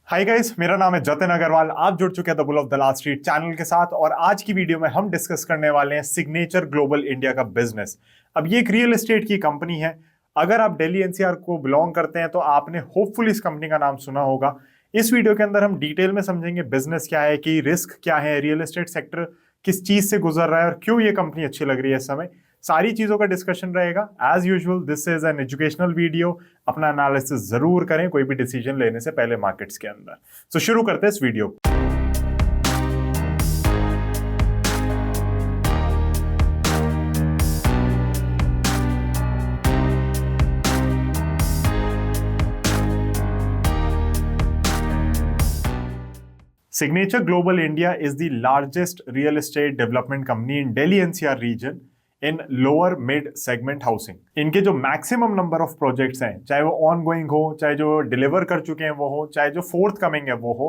Hi guys, मेरा नाम है जतिन अग्रवाल। आप जुड़ चुके हैं the bull of Dalal street channel के साथ और आज की वीडियो में हम डिस्कस करने वाले हैं सिग्नेचर ग्लोबल इंडिया का बिजनेस। अब ये एक रियल एस्टेट की कंपनी है। अगर आप दिल्ली एनसीआर को बिलोंग करते हैं तो आपने होपफुली इस कंपनी का नाम सुना होगा। इस वीडियो के अंदर हम डिटेल में समझेंगे बिजनेस क्या है, कि रिस्क क्या है, रियल एस्टेट सेक्टर किस चीज से गुजर रहा है और क्यों ये कंपनी अच्छी लग रही है इस समय। सारी चीजों का डिस्कशन रहेगा। As usual this is an educational video. अपना एनालिसिस जरूर करें कोई भी डिसीजन लेने से पहले मार्केट्स के अंदर। तो शुरू करते हैं इस video. Signature Global India is the largest real estate development company in Delhi NCR region in lower mid segment housing। इनके जो मैक्सिमम नंबर ऑफ प्रोजेक्ट्स हैं, चाहे वो ऑन गोइंग हो, चाहे जो डिलीवर कर चुके हैं वो हो, चाहे जो फोर्थ कमिंग है वो हो,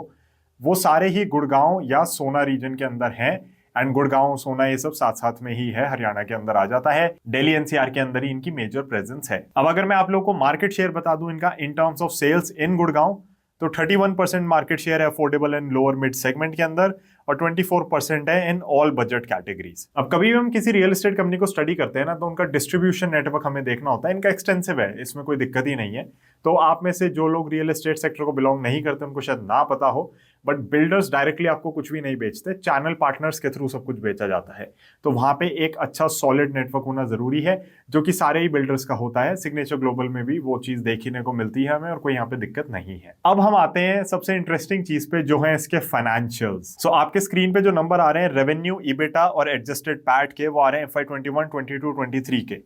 वो सारे ही गुड़गांव या सोना रीजन के अंदर हैं। एंड गुड़गांव सोना ये सब साथ साथ में ही है, हरियाणा के अंदर आ जाता है। दिल्ली एनसीआर के अंदर ही इनकी मेजर प्रेजेंस है। अब अगर मैं आप लोगों को मार्केट शेयर बता दूं इनका इन टर्म्स ऑफ सेल्स इन गुड़गांव, तो 31% मार्केट शेयर है affordable and lower mid segment के अंदर और 24% है इन ऑल बजट कैटेगरीज। अब कभी भी हम किसी रियल एस्टेट कंपनी को स्टडी करते हैं ना, तो उनका डिस्ट्रीब्यूशन नेटवर्क हमें देखना होता है। इनका एक्सटेंसिव है, इसमें कोई दिक्कत ही नहीं है। तो आप में से जो लोग रियल एस्टेट सेक्टर को बिलोंग नहीं करते उनको शायद ना पता हो, बट बिल्डर्स डायरेक्टली आपको कुछ भी नहीं बेचते, चैनल पार्टनर्स के थ्रू सब कुछ बेचा जाता है। तो वहां पे एक अच्छा सॉलिड नेटवर्क होना जरूरी है, जो कि सारे ही बिल्डर्स का होता है। सिग्नेचर ग्लोबल में भी वो चीज देखने को मिलती है हमें और कोई यहाँ पे दिक्कत नहीं है। अब हम आते हैं सबसे इंटरेस्टिंग चीज पे, जो है इसके फाइनेंशियल्स। सो आपके स्क्रीन पे जो नंबर आ रहे हैं रेवेन्यू, ईबिटा और एडजस्टेड पैट के, वो आ रहे हैं FY21, 22, 23 के।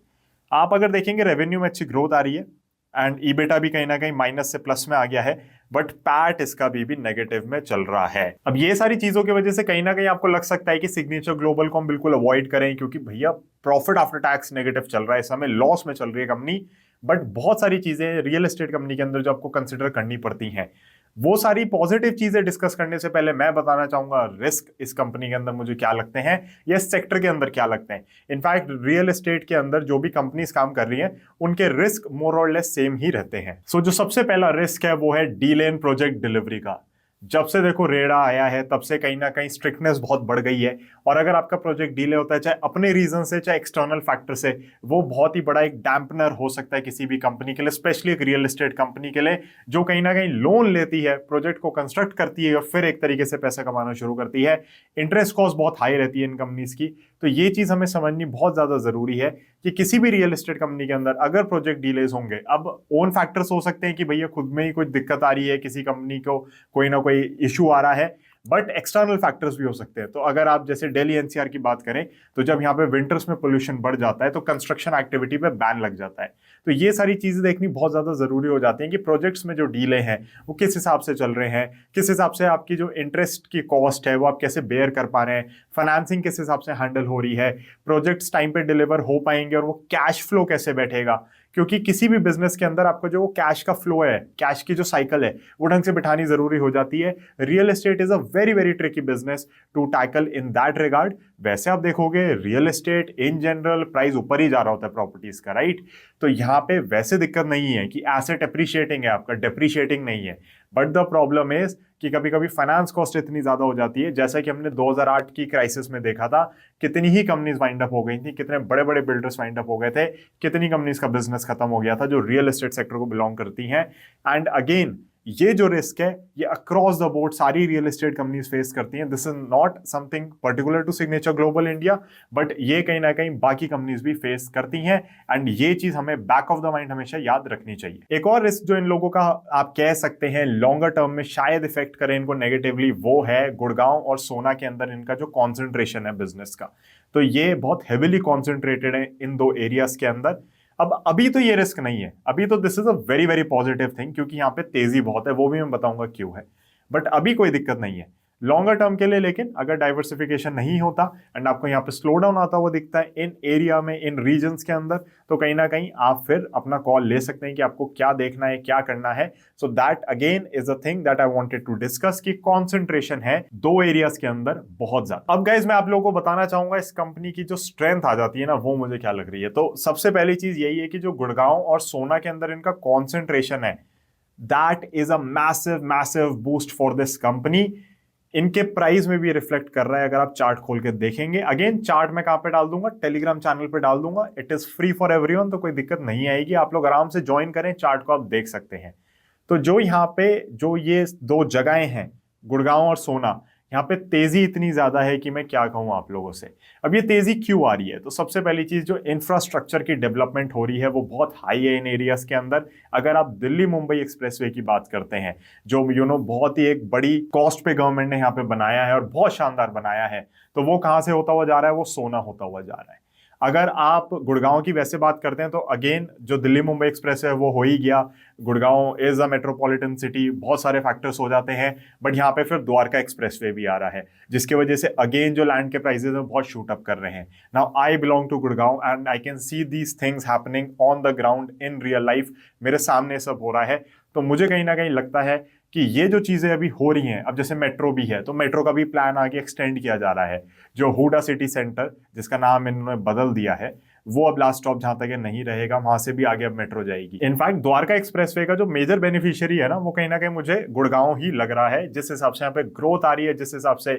आप अगर देखेंगे रेवेन्यू में अच्छी ग्रोथ आ रही है एंड ईबिटा भी कहीं ना कहीं माइनस से प्लस में आ गया है, बट पैट इसका भी नेगेटिव में चल रहा है। अब ये सारी चीजों की वजह से कहीं ना कहीं आपको लग सकता है कि सिग्नेचर ग्लोबल को हम बिल्कुल अवॉइड करें, क्योंकि भैया प्रॉफिट आफ्टर टैक्स नेगेटिव चल रहा है, इस समय लॉस में चल रही है कंपनी। बट बहुत सारी चीजें रियल एस्टेट कंपनी के अंदर जो आपको कंसिडर करनी पड़ती हैं, वो सारी पॉजिटिव चीजें डिस्कस करने से पहले मैं बताना चाहूंगा रिस्क इस कंपनी के अंदर मुझे क्या लगते हैं या इस सेक्टर के अंदर क्या लगते हैं। इनफैक्ट रियल एस्टेट के अंदर जो भी कंपनीज काम कर रही हैं उनके रिस्क मोर और लेस सेम ही रहते हैं। सो जो सबसे पहला रिस्क है वो है डीले इन प्रोजेक्ट डिलीवरी का। जब से देखो रेडा आया है तब से कहीं ना कहीं स्ट्रिक्टनेस बहुत बढ़ गई है, और अगर आपका प्रोजेक्ट डिले होता है चाहे अपने रीजन से चाहे एक्सटर्नल फैक्टर से, वो बहुत ही बड़ा एक डैम्पनर हो सकता है किसी भी कंपनी के लिए, स्पेशली एक रियल एस्टेट कंपनी के लिए जो कहीं ना कहीं लोन लेती है, प्रोजेक्ट को कंस्ट्रक्ट करती है और फिर एक तरीके से पैसा कमाना शुरू करती है। इंटरेस्ट कॉस्ट बहुत हाई रहती है इन कंपनीज की। तो ये चीज हमें समझनी बहुत ज्यादा जरूरी है कि किसी भी रियल एस्टेट कंपनी के अंदर अगर प्रोजेक्ट डिलेज होंगे, अब ओन फैक्टर्स हो सकते हैं कि भैया खुद में ही कुछ दिक्कत आ रही है, किसी कंपनी को कोई ना कोई इशू आ रहा है, बट एक्सटर्नल फैक्टर्स भी हो सकते हैं। तो अगर आप जैसे दिल्ली एनसीआर की बात करें, तो जब यहाँ पे विंटर्स में पोल्यूशन बढ़ जाता है तो कंस्ट्रक्शन एक्टिविटी पे बैन लग जाता है। तो ये सारी चीजें देखनी बहुत ज्यादा जरूरी हो जाती हैं कि प्रोजेक्ट्स में जो डीले हैं वो किस हिसाब से चल रहे हैं, किस हिसाब से आपकी जो इंटरेस्ट की कॉस्ट है वो आप कैसे बेयर कर पा रहे हैं, फाइनेंसिंग किस हिसाब से हैंडल हो रही है, प्रोजेक्ट्स टाइम पे डिलीवर हो पाएंगे और वो कैश फ्लो कैसे बैठेगा। क्योंकि किसी भी बिजनेस के अंदर आपको जो वो कैश का फ्लो है, कैश की जो साइकिल है, वो ढंग से बिठानी जरूरी हो जाती है। Real estate is a very very tricky business to tackle in that regard. वैसे आप देखोगे real estate in general price ऊपर ही जा रहा होता है प्रॉपर्टीज का, राइट। तो यहाँ पे वैसे दिक्कत नहीं है कि एसेट अप्रिशिएटिंग है, आपका डेप्रिशिएटिंग नहीं है। बट द प्रॉब्लम इज कि कभी कभी फाइनेंस कॉस्ट इतनी ज्यादा हो जाती है, जैसा कि हमने 2008 की क्राइसिस में देखा था। कितनी ही कंपनीज वाइंड अप हो गई थी, कितने बड़े बड़े बिल्डर्स वाइंड अप हो गए थे, कितनी कंपनीज का बिजनेस खत्म हो गया था जो रियल एस्टेट सेक्टर को बिलोंग करती हैं। एंड अगेन ये जो रिस्क है ये अक्रॉस द बोर्ड सारी रियल एस्टेट कंपनीज फेस करती हैं। This is not something particular to Signature Global India, but ये कहीं ना कहीं बाकी कंपनीज भी फेस करती हैं। एंड ये चीज हमें बैक ऑफ द माइंड हमेशा याद रखनी चाहिए। एक और रिस्क जो इन लोगों का आप कह सकते हैं लॉन्गर टर्म में शायद इफेक्ट करे इनको नेगेटिवली, वो है गुड़गांव और सोना के अंदर इनका जो कॉन्सेंट्रेशन है बिजनेस का। तो ये बहुत हेविली कॉन्सेंट्रेटेड है इन दो एरियाज के अंदर। अब अभी तो ये रिस्क नहीं है, अभी तो this is a very very positive thing, क्योंकि यहाँ पे तेजी बहुत है, वो भी मैं बताऊंगा क्यों है। बट अभी कोई दिक्कत नहीं है लॉन्गर टर्म के लिए। लेकिन अगर डाइवर्सिफिकेशन नहीं होता एंड आपको यहाँ पे स्लो डाउन आता हुआ दिखता है इन एरिया में, इन रीजन्स के अंदर, तो कहीं ना कहीं आप फिर अपना कॉल ले सकते हैं कि आपको क्या देखना है, क्या करना है। So that again is a thing that I wanted to discuss कि कॉन्सेंट्रेशन है दो एरियाज के अंदर बहुत ज्यादा। अब गाइज मैं आप लोगों को बताना चाहूंगा इस कंपनी की जो स्ट्रेंथ आ जाती है ना, वो मुझे क्या लग रही है। तो सबसे पहली चीज यही है कि जो गुड़गांव और सोना के अंदर इनका कॉन्सेंट्रेशन है, that is a massive massive boost for this company. इनके प्राइस में भी रिफ्लेक्ट कर रहा है अगर आप चार्ट खोल के देखेंगे। अगेन चार्ट मैं कहां पे डाल दूंगा, टेलीग्राम चैनल पे डाल दूंगा। It is free for everyone, तो कोई दिक्कत नहीं आएगी, आप लोग आराम से ज्वाइन करें, चार्ट को आप देख सकते हैं। तो जो यहाँ पे जो ये दो जगहें हैं, गुड़गांव और सोना, यहाँ पे तेजी इतनी ज्यादा है कि मैं क्या कहूँ आप लोगों से। अब ये तेजी क्यों आ रही है? तो सबसे पहली चीज, जो इंफ्रास्ट्रक्चर की डेवलपमेंट हो रही है वो बहुत हाई है इन एरियाज के अंदर। अगर आप दिल्ली मुंबई एक्सप्रेसवे की बात करते हैं, जो बहुत ही एक बड़ी कॉस्ट पे गवर्नमेंट ने यहाँ पे बनाया है और बहुत शानदार बनाया है, तो वो कहाँ से होता हुआ जा रहा है? वो सोना होता हुआ जा रहा है। अगर आप गुड़गांव की वैसे बात करते हैं तो अगेन जो दिल्ली मुंबई एक्सप्रेस है वो हो ही गया। Gurgaon is a metropolitan city, बहुत सारे फैक्टर्स हो जाते हैं। बट यहाँ पे फिर द्वारका एक्सप्रेसवे भी आ रहा है, जिसकी वजह से अगेन जो लैंड के प्राइसेस हैं बहुत शूट अप कर रहे हैं। Now I belong to Gurgaon and I can see these things happening on the ground in real life. मेरे सामने सब हो रहा है। तो मुझे कहीं ना कहीं लगता है कि ये जो चीजें अभी हो रही हैं, अब जैसे मेट्रो भी है तो मेट्रो का भी प्लान आगे एक्सटेंड किया जा रहा है। जो हुडा सिटी सेंटर, जिसका नाम इन्होंने बदल दिया है, वो अब लास्ट स्टॉप जहां तक ये नहीं रहेगा, वहां से भी आगे अब मेट्रो जाएगी। इनफैक्ट द्वारका एक्सप्रेसवे का जो मेजर बेनिफिशियरी है ना, वो कहीं ना कहीं मुझे गुड़गांव ही लग रहा है। जिस हिसाब से यहाँ पे ग्रोथ आ रही है, जिस हिसाब से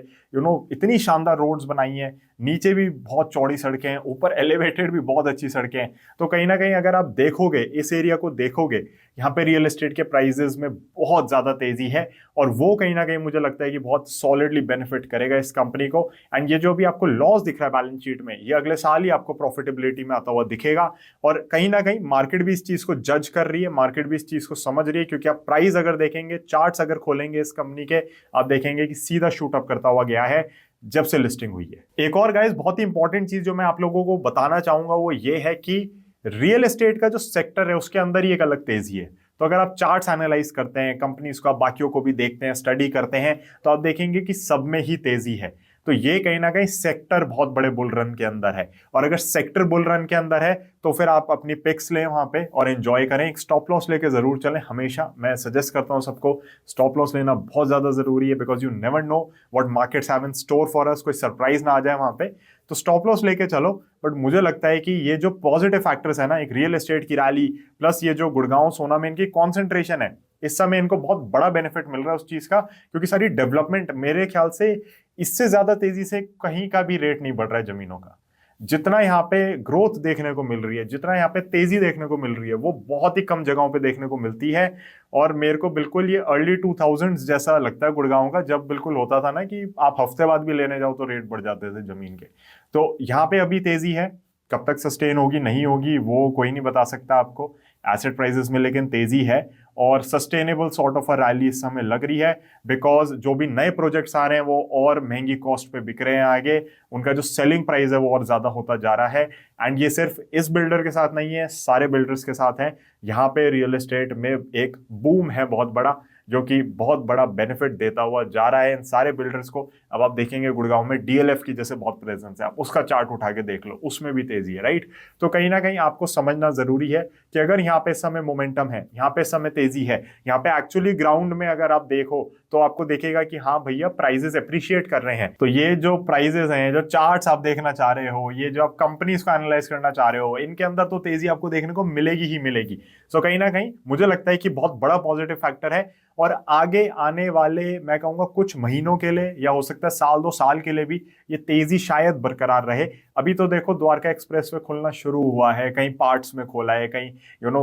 इतनी शानदार रोड्स बनाई हैं, नीचे भी बहुत चौड़ी सड़कें हैं, ऊपर एलिवेटेड भी बहुत अच्छी सड़कें हैं। तो कहीं ना कहीं अगर आप देखोगे, इस एरिया को देखोगे, यहाँ पे रियल एस्टेट के प्राइसेस में बहुत ज्यादा तेजी है और वो कहीं ना कहीं मुझे लगता है कि बहुत सॉलिडली बेनिफिट करेगा इस कंपनी को। एंड ये जो भी आपको लॉस दिख रहा है बैलेंस शीट में, ये अगले साल ही आपको प्रॉफिटेबिलिटी में आता हुआ दिखेगा। और कहीं ना कहीं मार्केट भी इस चीज को जज कर रही है, मार्केट भी इस चीज को समझ रही है, क्योंकि आप प्राइस अगर देखेंगे, चार्ट्स अगर खोलेंगे इस कंपनी के, आप देखेंगे कि सीधा शूट अप करता हुआ गया है जब से लिस्टिंग हुई है। एक और गाइस बहुत ही इंपॉर्टेंट चीज जो मैं आप लोगों को बताना चाहूंगा वो ये है कि रियल एस्टेट का जो सेक्टर है उसके अंदर ही एक अलग तेजी है। तो अगर आप चार्ट्स एनालाइज करते हैं, कंपनीज को आप बाकियों को भी देखते हैं, स्टडी करते हैं, तो आप देखेंगे कि सब में ही तेजी है। तो ये कहीं ना कहीं सेक्टर बहुत बड़े बुल रन के अंदर है। और अगर सेक्टर बुल रन के अंदर है तो फिर आप अपनी पिक्स लें वहां पे और एंजॉय करें। एक स्टॉप लॉस लेके जरूर चलें। हमेशा मैं सजेस्ट करता हूं सबको, स्टॉप लॉस लेना बहुत ज्यादा जरूरी है, because you never know what markets have in store for us. कोई सरप्राइज ना आ जाए वहां पे, तो स्टॉप लॉस लेके चलो। बट मुझे लगता है कि ये जो पॉजिटिव फैक्टर्स है ना, एक रियल एस्टेट की रैली प्लस ये जो गुड़गांव सोना में इनकी कॉन्सेंट्रेशन है, इस समय इनको बहुत बड़ा बेनिफिट मिल रहा है उस चीज का, क्योंकि सारी डेवलपमेंट मेरे ख्याल से इससे ज्यादा तेजी से कहीं का भी रेट नहीं बढ़ रहा है जमीनों का। जितना यहाँ पे ग्रोथ देखने को मिल रही है, जितना यहाँ पे तेजी देखने को मिल रही है, वो बहुत ही कम जगहों पे देखने को मिलती है। और मेरे को बिल्कुल ये अर्ली 2000s जैसा लगता है गुड़गांव का, जब बिल्कुल होता था ना कि आप हफ्ते बाद भी लेने जाओ तो रेट बढ़ जाते थे जमीन के। तो यहाँ पे अभी तेजी है, कब तक सस्टेन होगी नहीं होगी वो कोई नहीं बता सकता आपको एसेट प्राइसेस में, लेकिन तेजी है और sustainable sort of a rally इस समय लग रही है। बिकॉज जो भी नए प्रोजेक्ट्स आ रहे हैं वो और महंगी कॉस्ट पे बिक रहे हैं आगे, उनका जो सेलिंग प्राइस है वो और ज्यादा होता जा रहा है। एंड ये सिर्फ इस बिल्डर के साथ नहीं है, सारे बिल्डर्स के साथ है। यहाँ पे रियल एस्टेट में एक बूम है बहुत बड़ा, जो कि बहुत बड़ा बेनिफिट देता हुआ जा रहा है इन सारे बिल्डर्स को। अब आप देखेंगे गुड़गांव में डीएलएफ की जैसे बहुत प्रेजेंस है, आप उसका चार्ट उठा के देख लो, उसमें भी तेजी है, राइट। तो कहीं ना कहीं आपको समझना जरूरी है कि अगर यहाँ पे समय मोमेंटम है, यहाँ पे समय तेजी है, यहाँ पे एक्चुअली ग्राउंड में अगर आप देखो तो आपको देखेगा कि हाँ भैया प्राइजेस अप्रिशिएट कर रहे हैं। तो ये जो प्राइजेस हैं, जो चार्ट्स आप देखना चाह रहे हो, ये जो आप कंपनीज को एनालाइज करना चाह रहे हो, इनके अंदर तो तेजी आपको देखने को मिलेगी ही मिलेगी। सो कहीं ना कहीं मुझे लगता है कि बहुत बड़ा पॉजिटिव फैक्टर है। और आगे आने वाले मैं कहूंगा कुछ महीनों के लिए या हो सकता है साल दो साल के लिए भी ये तेजी शायद बरकरार रहे। अभी तो देखो द्वारका एक्सप्रेस वे खुलना शुरू हुआ है, कहीं पार्ट्स में खोला है, कहीं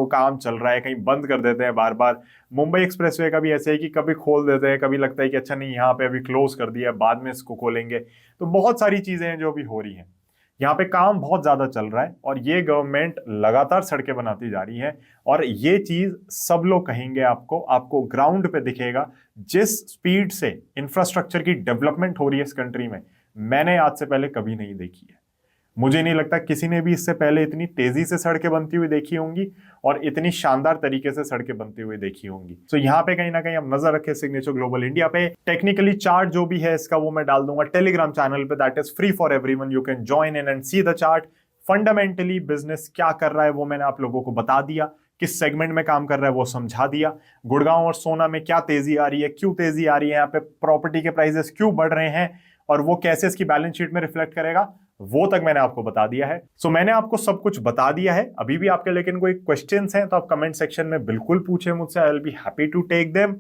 काम चल रहा है, कहीं बंद कर देते हैं बार बार। मुंबई एक्सप्रेस वे का भी ऐसे है कि कभी खोल देते हैं, कभी लगता है कि अच्छा नहीं यहाँ पे अभी क्लोज कर दिया, बाद में इसको खोलेंगे। तो बहुत सारी चीजें हैं जो अभी हो रही हैं, यहाँ पे काम बहुत ज्यादा चल रहा है और ये गवर्नमेंट लगातार सड़कें बनाती जा रही है। और ये चीज सब लोग कहेंगे, आपको ग्राउंड पे दिखेगा जिस स्पीड से इंफ्रास्ट्रक्चर की डेवलपमेंट हो रही है इस कंट्री में, मैंने आज से पहले कभी नहीं देखी है। मुझे नहीं लगता किसी ने भी इससे पहले इतनी तेजी से सड़कें बनती हुई देखी होंगी और इतनी शानदार तरीके से सड़कें बनती हुई देखी होंगी। तो यहाँ पे कहीं ना कहीं आप नजर रखें सिग्नेचर ग्लोबल इंडिया पे। टेक्निकली चार्ट जो भी है इसका वो मैं डाल दूंगा टेलीग्राम चैनल पे, that is free for everyone, you can join in and see the chart. Fundamentally business क्या कर रहा है वो मैंने आप लोगों को बता दिया, किस सेगमेंट में काम कर रहा है वो समझा दिया। गुड़गांव और सोना में क्या तेजी आ रही है, क्यों तेजी आ रही है, यहाँ पे प्रॉपर्टी के प्राइसेस क्यों बढ़ रहे हैं और वो कैसे इसकी बैलेंस शीट में रिफ्लेक्ट करेगा, वो तक मैंने आपको बता दिया है। सो मैंने आपको सब कुछ बता दिया है। अभी भी आपके लेकिन कोई क्वेश्चंस हैं तो आप कमेंट सेक्शन में बिल्कुल पूछें मुझसे, I will be happy to take them.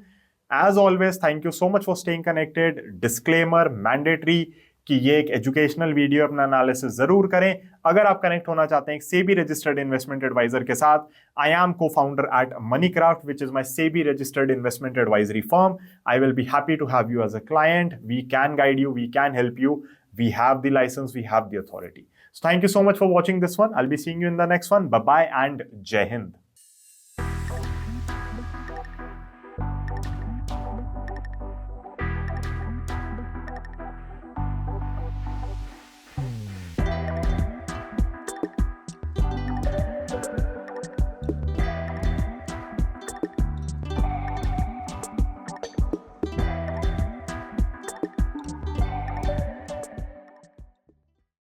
As always thank you so much for staying connected. Disclaimer mandatory कि ये एक एजुकेशनल वीडियो, अपना एनालिसिस जरूर करें। अगर आप कनेक्ट होना चाहते हैं एक सेबी रजिस्टर्ड इन्वेस्टमेंट एडवाइजर के साथ, I am co founder at Moneycraft which is my SEBI registered investment advisory firm. I will be happy to have you as a client. We can guide you, we can help you, we have the license, we have the authority. So thank you so much for watching this one. I'll be seeing you in the next one. Bye bye and Jai Hind.